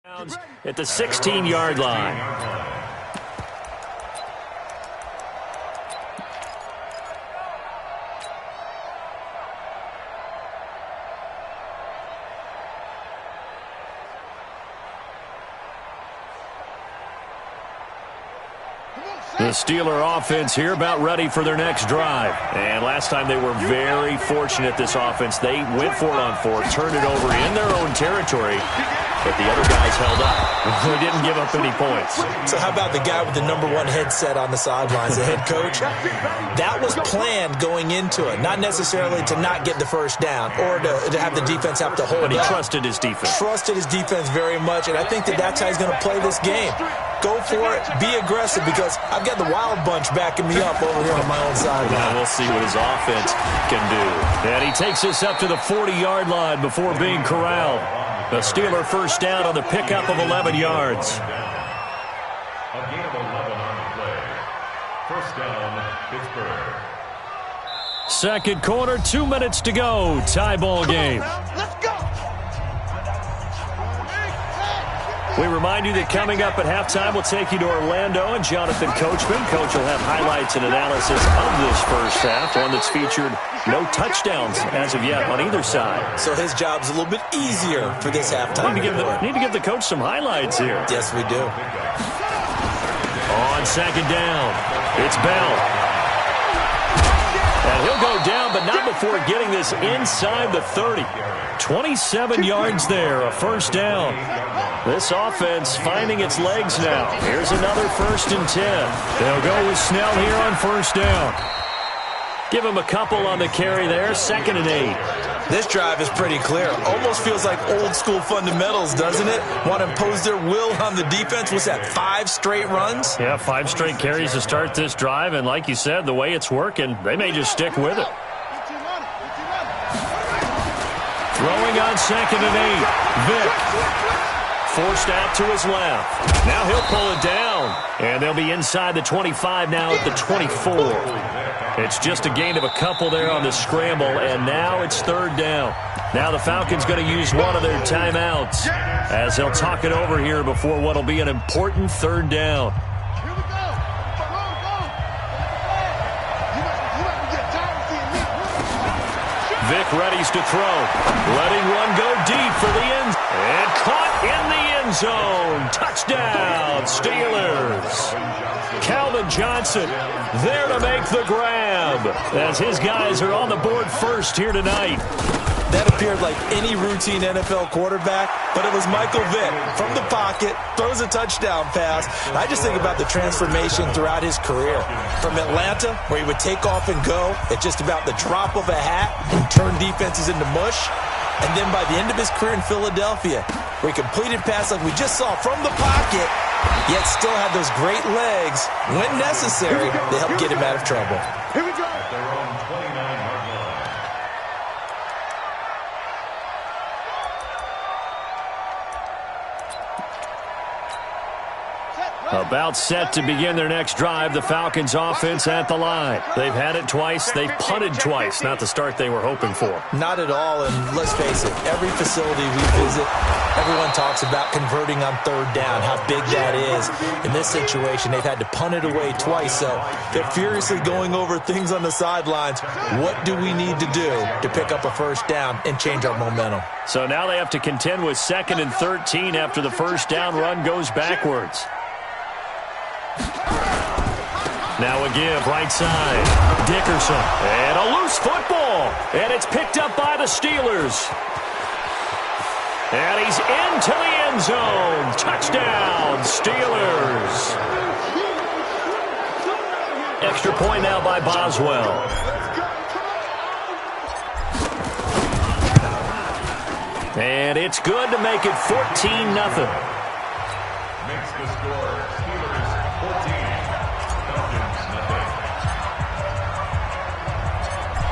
At the 16-yard line. The Steeler offense here about ready for their next drive. And last time they were very fortunate, this offense. They went for it on fourth, turned it over in their own territory, but the other guys held up. They didn't give up any points. So how about the guy with the #1 headset on the sidelines, the head coach? That was planned going into it, not necessarily to not get the first down or to have the defense have to hold But he up. trusted his defense. Trusted his defense very much, and I think that's how he's going to play this game. Go for it. Be aggressive, because I've got the Wild Bunch backing me up over here on my own side. Now we'll see what his offense can do. And he takes us up to the 40-yard line before being corralled. The Steeler first down on the pickup of 11 yards. A gain of 11 on the play. First down, Pittsburgh. Second quarter, 2 minutes to go. Tie ball game. Let's go. We remind you that coming up at halftime, we'll take you to Orlando and Jonathan Coachman. Coach will have highlights and analysis of this first half, one that's featured no touchdowns as of yet on either side. So his job's a little bit easier for this halftime. Need to give the coach some highlights here. Yes, we do. On second down, it's Bell. And he'll go down, but not before getting this inside the 30. 27 yards there, a first down. This offense finding its legs now. Here's another 1st and 10. They'll go with Snell here on first down. Give him a couple on the carry there, 2nd and 8. This drive is pretty clear. Almost feels like old school fundamentals, doesn't it? Want to impose their will on the defense. What's that, 5 straight runs? Yeah, 5 straight carries to start this drive, and like you said, the way it's working, they may just stick with it. Throwing on 2nd and 8. Vick. Forced out to his left. Now he'll pull it down. And they'll be inside the 25 now at the 24. It's just a gain of a couple there on the scramble, and now it's 3rd down. Now the Falcons going to use one of their timeouts as they'll talk it over here before what will be an important 3rd down. Vick readies to throw. Letting one go deep for the end. And caught in the end zone. Touchdown, Steelers. Calvin Johnson there to make the grab as his guys are on the board first here tonight. That appeared like any routine NFL quarterback, but it was Michael Vick from the pocket, throws a touchdown pass. I just think about the transformation throughout his career. From Atlanta, where he would take off and go at just about the drop of a hat and turn defenses into mush. And then by the end of his career in Philadelphia, where he completed pass like we just saw from the pocket, yet still had those great legs. When necessary, they help get him out of trouble. Here we go. At their own 29-yard line. About set to begin their next drive, the Falcons offense at the line. They've had it twice. They've punted twice. Not the start they were hoping for. Not at all, and let's face it, every facility we visit, everyone talks about converting on 3rd down, how big that is. In this situation, they've had to punt it away twice, so they're furiously going over things on the sidelines. What do we need to do to pick up a first down and change our momentum? So now they have to contend with 2nd and 13 after the first down run goes backwards. Now a give, right side. Dickerson. And a loose football. And it's picked up by the Steelers. And he's into the end zone. Touchdown, Steelers. Extra point now by Boswell. And it's good to make it 14-0. Makes the score Steelers 14.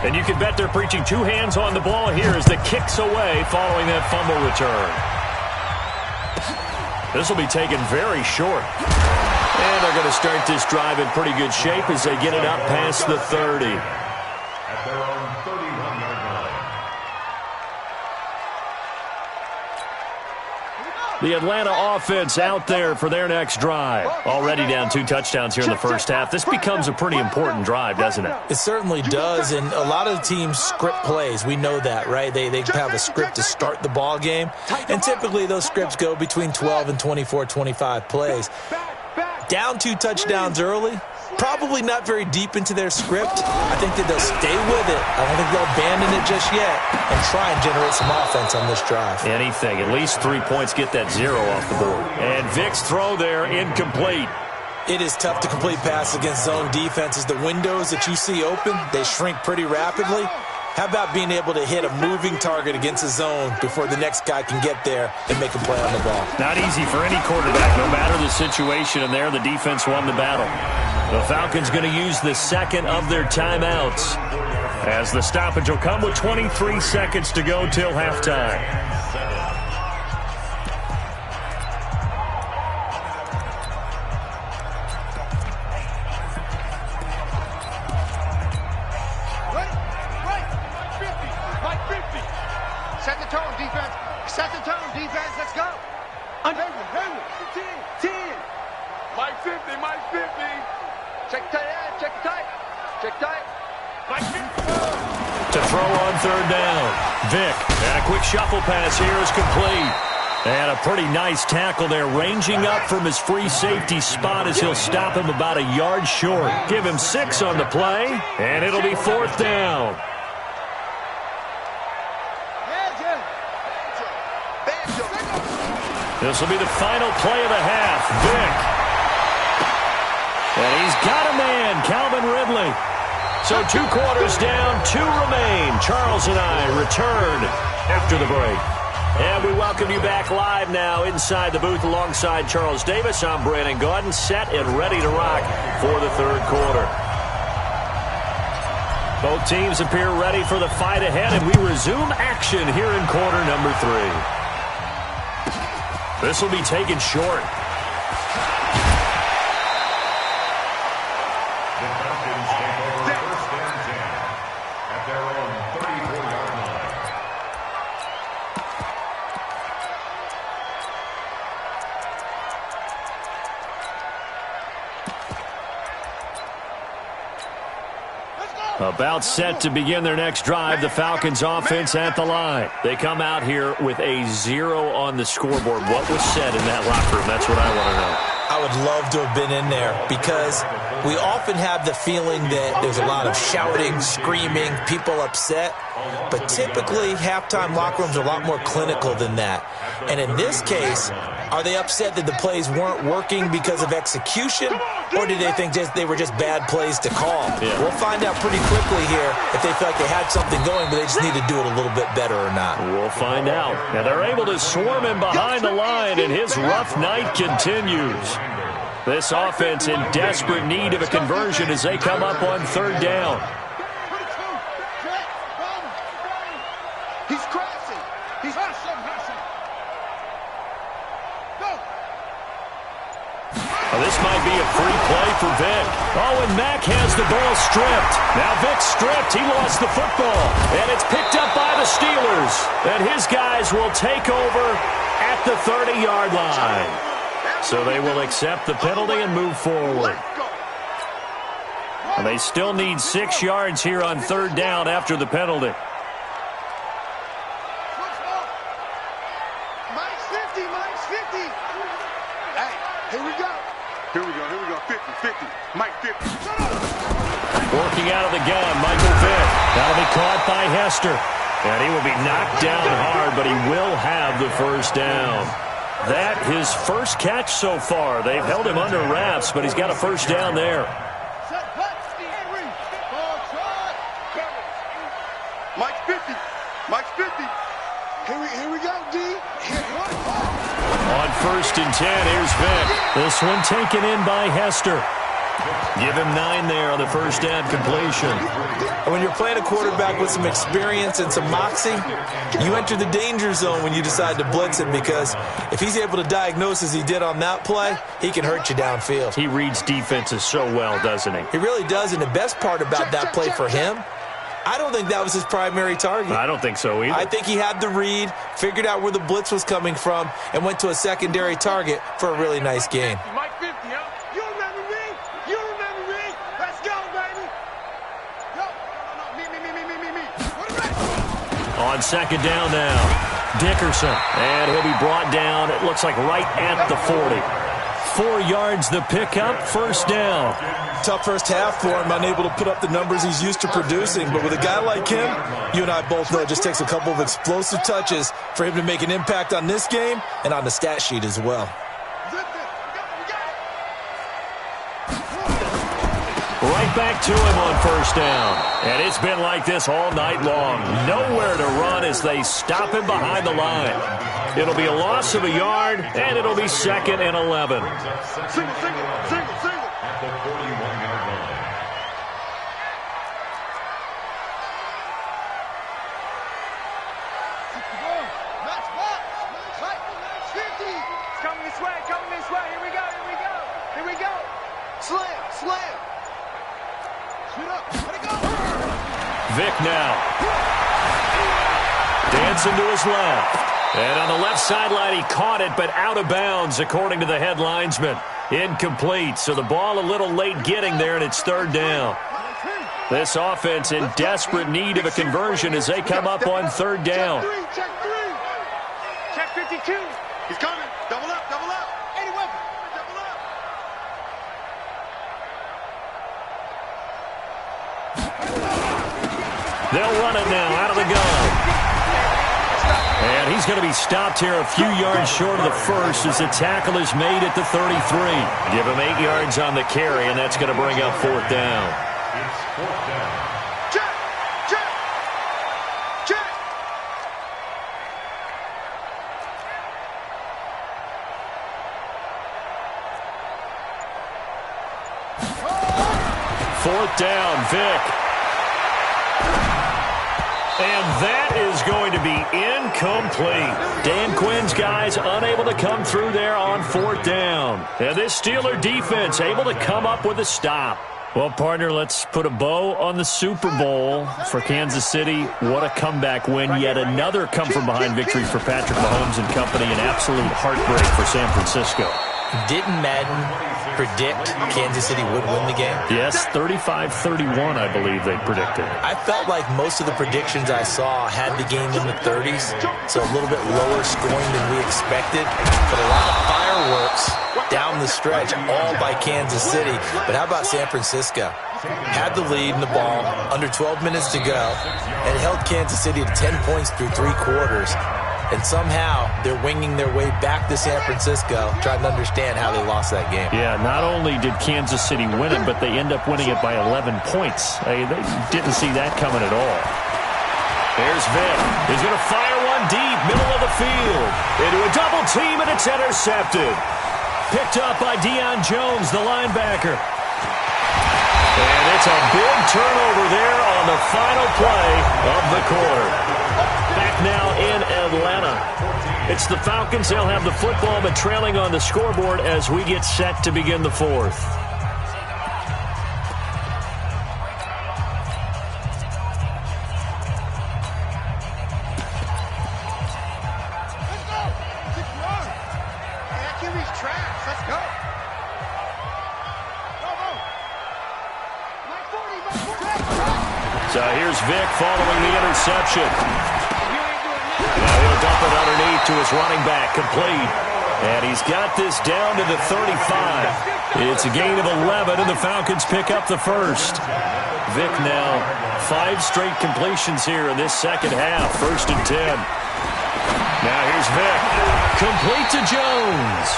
And you can bet they're preaching 2 hands on the ball here as the kick's away following that fumble return. This will be taken very short. And they're going to start this drive in pretty good shape as they get it up past the 30. At their own 31-yard line. The Atlanta offense out there for their next drive. Already down 2 touchdowns here in the first half. This becomes a pretty important drive, doesn't it? It certainly does, and a lot of the teams script plays. We know that, right? They have a script to start the ball game, and typically those scripts go between 12 and 24, 25 plays. Down 2 touchdowns early, probably not very deep into their script. I think that they'll stay with it. I don't think they'll abandon it just yet and try and generate some offense on this drive. Anything. At least 3 points, get that 0 off the board. And Vic's throw there, incomplete. It is tough to complete passes against zone defenses. The windows that you see open, they shrink pretty rapidly. How about being able to hit a moving target against a zone before the next guy can get there and make a play on the ball? Not easy for any quarterback, no matter the situation, and there the defense won the battle. The Falcons going to use the second of their timeouts, as the stoppage will come with 23 seconds to go till halftime. Set the tone, defense. Set the tone, defense. Let's go. Henry. 10. Mike 50. Check tight. Check tight. Mike 50. To throw on third down. Vic, and a quick shuffle pass here is complete. And a pretty nice tackle there, ranging up from his free safety spot as he'll stop him about a yard short. Give him 6 on the play, and it'll be 4th down. This will be the final play of the half. Vic. And he's got a man, Calvin Ridley. So 2 quarters down, 2 remain. Charles and I return after the break. And we welcome you back live now inside the booth alongside Charles Davis. I'm Brandon Gaudin, set and ready to rock for the third quarter. Both teams appear ready for the fight ahead, and we resume action here in quarter number 3. This will be taken short. The Falcons take over 1st and 10 at their own 34-yard line. About set to begin their next drive, the Falcons offense at the line. They come out here with a 0 on the scoreboard. What was said in that locker room? That's what I want to know. I would love to have been in there because we often have the feeling that there's a lot of shouting, screaming, people upset. But typically, halftime locker rooms are a lot more clinical than that. And in this case, are they upset that the plays weren't working because of execution, or did they think they were just bad plays to call? Yeah. We'll find out pretty quickly here if they feel like they had something going, but they just need to do it a little bit better or not. We'll find out. Now they're able to swarm him behind the line, and his rough night continues. This offense in desperate need of a conversion as they come up on third down. He's crossing. He's rushing. Go. Well, this might be a free play for Vic. Oh, and Mack has the ball stripped. Now Vic's stripped. He lost the football. And it's picked up by the Steelers. And his guys will take over at the 30-yard line. So they will accept the penalty and move forward. And they still need 6 yards here on third down after the penalty. Mike's 50. Hey, here we go. 50. Mike 50. Working out of the gun, Michael Vick. That'll be caught by Hester. And he will be knocked down hard, but he will have the first down. That his first catch so far. They've held him under wraps, but he's got a first down there. Mike's 50. Here we go, D. On 1st and 10, here's Vick. This one taken in by Hester. Give him 9 there on the first down completion. When you're playing a quarterback with some experience and some moxie, you enter the danger zone when you decide to blitz him, because if he's able to diagnose as he did on that play, he can hurt you downfield. He reads defenses so well, doesn't he? He really does, and the best part about that play for him I don't think that was his primary target. I don't think so either. I think he had the read, figured out where the blitz was coming from, and went to a secondary target for a really nice gain. Mike 50, huh? You remember me? You remember me? Let's go, baby. Yo, me. On second down now, Dickerson. And he'll be brought down, it looks like right at the 40. 4 yards the pickup, first down. Tough first half for him, unable to put up the numbers he's used to producing. But with a guy like him, you and I both know it just takes a couple of explosive touches for him to make an impact on this game and on the stat sheet as well. Right back to him on first down. And it's been like this all night long. Nowhere to run as they stop him behind the line. It'll be a loss of a yard, and it'll be 2nd and 11. Single. At the 41-yard line. It's coming this way. Here we go. Slam. Shoot up. Let it go. Vic now. Dancing to his left. And on the left sideline, he caught it, but out of bounds, according to the head linesman. Incomplete, so the ball a little late getting there, and it's 3rd down. This offense in desperate need of a conversion as they come up on 3rd down. Check 3. Check 52. He's coming. Double up. 80 weapon. Double up. They'll run it now out of the gun. And he's going to be stopped here a few yards short of the first as the tackle is made at the 33. Give him 8 yards on the carry, and that's going to bring up 4th down. It's 4th down. Check. 4th down, Vic. And that is going to be incomplete. Dan Quinn's guys unable to come through there on 4th down. And this Steeler defense able to come up with a stop. Well, partner, let's put a bow on the Super Bowl for Kansas City. What a comeback win. Yet another come-from-behind victory for Patrick Mahomes and company. An absolute heartbreak for San Francisco. Didn't Madden predict Kansas City would win the game? Yes, 35-31, I believe they predicted. I felt like most of the predictions I saw had the game in the 30s, so a little bit lower scoring than we expected, but a lot of fireworks down the stretch, all by Kansas City. But how about San Francisco? Had the lead in the ball, under 12 minutes to go, and held Kansas City to 10 points through 3 quarters. And somehow they're winging their way back to San Francisco, trying to understand how they lost that game. Yeah, not only did Kansas City win it, but they end up winning it by 11 points. They didn't see that coming at all. There's Vic. He's going to fire one deep, middle of the field. Into a double team, and it's intercepted. Picked up by Deion Jones, the linebacker. And it's a big turnover there on the final play of the quarter. Back now in Atlanta. It's the Falcons. They'll have the football, but trailing on the scoreboard as we get set to begin the 4th. Let's go. 6 yards. That QB's trash. Let's go. Go. Mike 40. So here's Vic following the interception. Now he'll dump it underneath to his running back, complete. And he's got this down to the 35. It's a gain of 11, and the Falcons pick up the first. Vic now 5 straight completions here in this second half, 1st and 10. Now here's Vic, complete to Jones.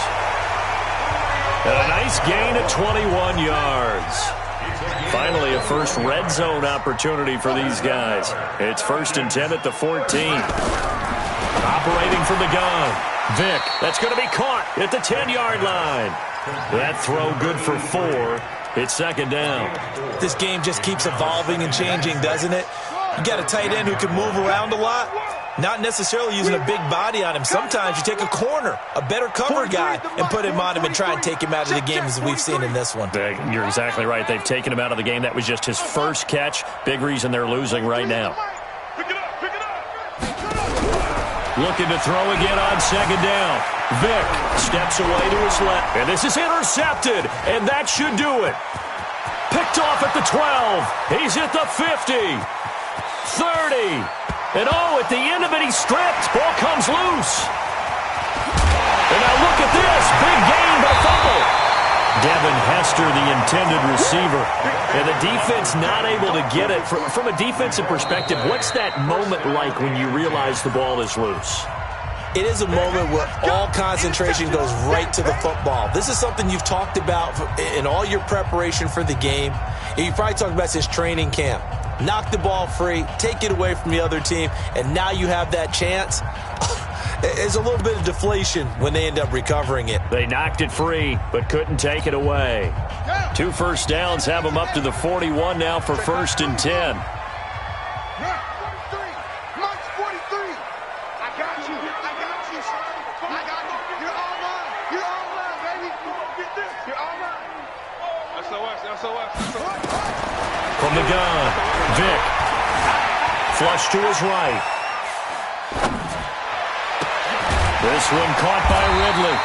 And a nice gain of 21 yards. Finally, a first red zone opportunity for these guys. It's 1st and 10 at the 14. Operating from the gun. Vic, that's going to be caught at the 10-yard line. That throw good for 4. It's 2nd down. This game just keeps evolving and changing, doesn't it? You got a tight end who can move around a lot. Not necessarily using a big body on him. Sometimes you take a corner, a better cover guy, and put him on him and try and take him out of the game as we've seen in this one. You're exactly right. They've taken him out of the game. That was just his first catch. Big reason they're losing right now. Looking to throw again on second down. Vick steps away to his left. And this is intercepted. And that should do it. Picked off at the 12. He's at the 50. 30. And at the end of it, he's stripped. Ball comes loose. And now look at this. Big gain, but a fumble. Devin Hester, the intended receiver. And the defense not able to get it. From a defensive perspective, what's that moment like when you realize the ball is loose? It is a moment where all concentration goes right to the football. This is something you've talked about in all your preparation for the game. You probably talked about since training camp. Knock the ball free, take it away from the other team, and now you have that chance. There's a little bit of deflation when they end up recovering it. They knocked it free, but couldn't take it away. 2 first downs have them up to the 41 now for 1st and 10. From the gun, Vick. Flush to his right. This one caught by Ridley.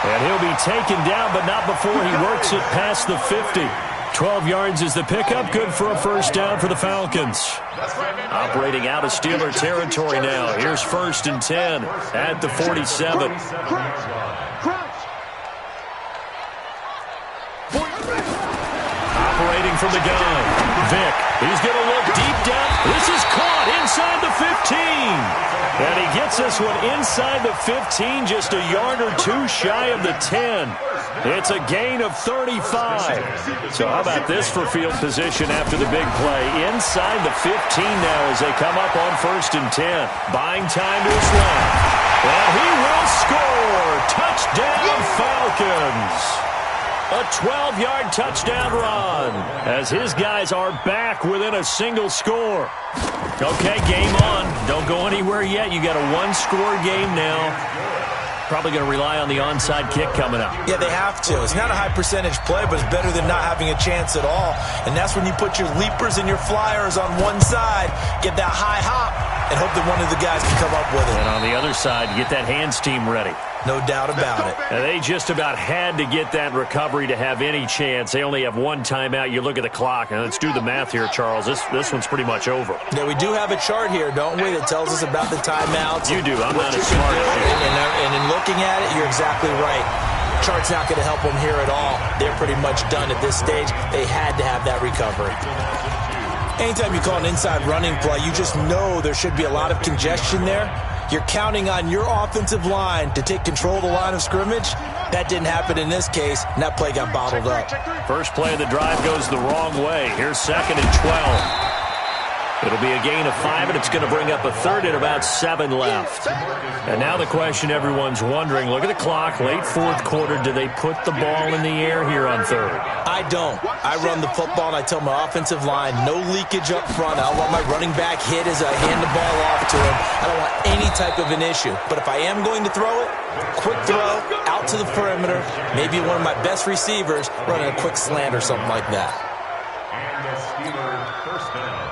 And he'll be taken down, but not before he works it past the 50. 12 yards is the pickup. Good for a first down for the Falcons. Operating out of Steeler territory now. Here's 1st and 10 at the 47. Operating from the gun. Vick. He's going to look deep down. This is caught inside the 15. And he gets this one inside the 15, just a yard or two shy of the 10. It's a gain of 35. So how about this for field position after the big play? Inside the 15 now as they come up on 1st and 10. Buying time to his left. And he will score. Touchdown, Falcons. A 12-yard touchdown run as his guys are back within a single score. Okay, game on. Don't go anywhere yet. You got a one-score game now. Probably going to rely on the onside kick coming up. Yeah, they have to. It's not a high-percentage play, but it's better than not having a chance at all. And that's when you put your leapers and your flyers on one side, get that high hop, and hope that one of the guys can come up with it. And on the other side, get that hands team ready. No doubt about it. And they just about had to get that recovery to have any chance. They only have one timeout. You look at the clock, and let's do the math here, Charles. This one's pretty much over. Yeah, we do have a chart here, don't we, that tells us about the timeouts. You do. I'm not as smart as you. And in looking at it, you're exactly right. Chart's not going to help them here at all. They're pretty much done at this stage. They had to have that recovery. Anytime you call an inside running play, you just know there should be a lot of congestion there. You're counting on your offensive line to take control of the line of scrimmage. That didn't happen in this case, and that play got bottled up. First play of the drive goes the wrong way. Here's 2nd and 12. It'll be a gain of 5, and it's going to bring up a 3rd and about 7 left. And now the question everyone's wondering, look at the clock, late 4th quarter, do they put the ball in the air here on 3rd? I don't. I run the football, and I tell my offensive line, no leakage up front. I don't want my running back hit as I hand the ball off to him. I don't want any type of an issue. But if I am going to throw it, quick throw, out to the perimeter, maybe one of my best receivers running a quick slant or something like that. And the Steelers first down.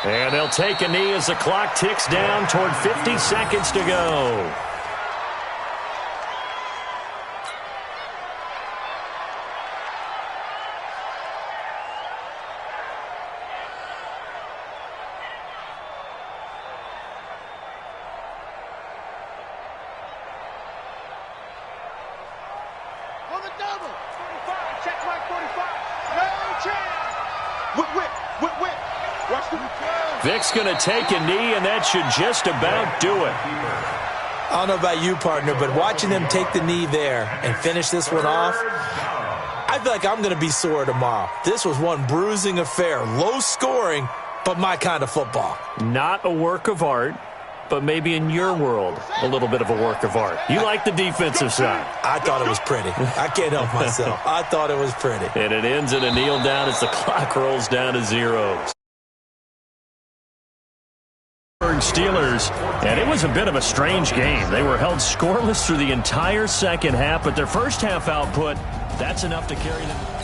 And they'll take a knee as the clock ticks down toward 50 seconds to go. On the double. 45. Check my 45. No chance. Whip. Watch the Vick's going to take a knee, and that should just about do it. I don't know about you, partner, but watching them take the knee there and finish this one off, I I feel like I'm going to be sore tomorrow. This was one bruising affair. Low scoring, but my kind of football. Not a work of art, but maybe in your world, a little bit of a work of art. You like the defensive side. I thought it was pretty. I can't help myself. I thought it was pretty. And it ends in a kneel down as the clock rolls down to 0. Steelers, and it was a bit of a strange game. They were held scoreless through the entire second half, but their first half output, that's enough to carry them.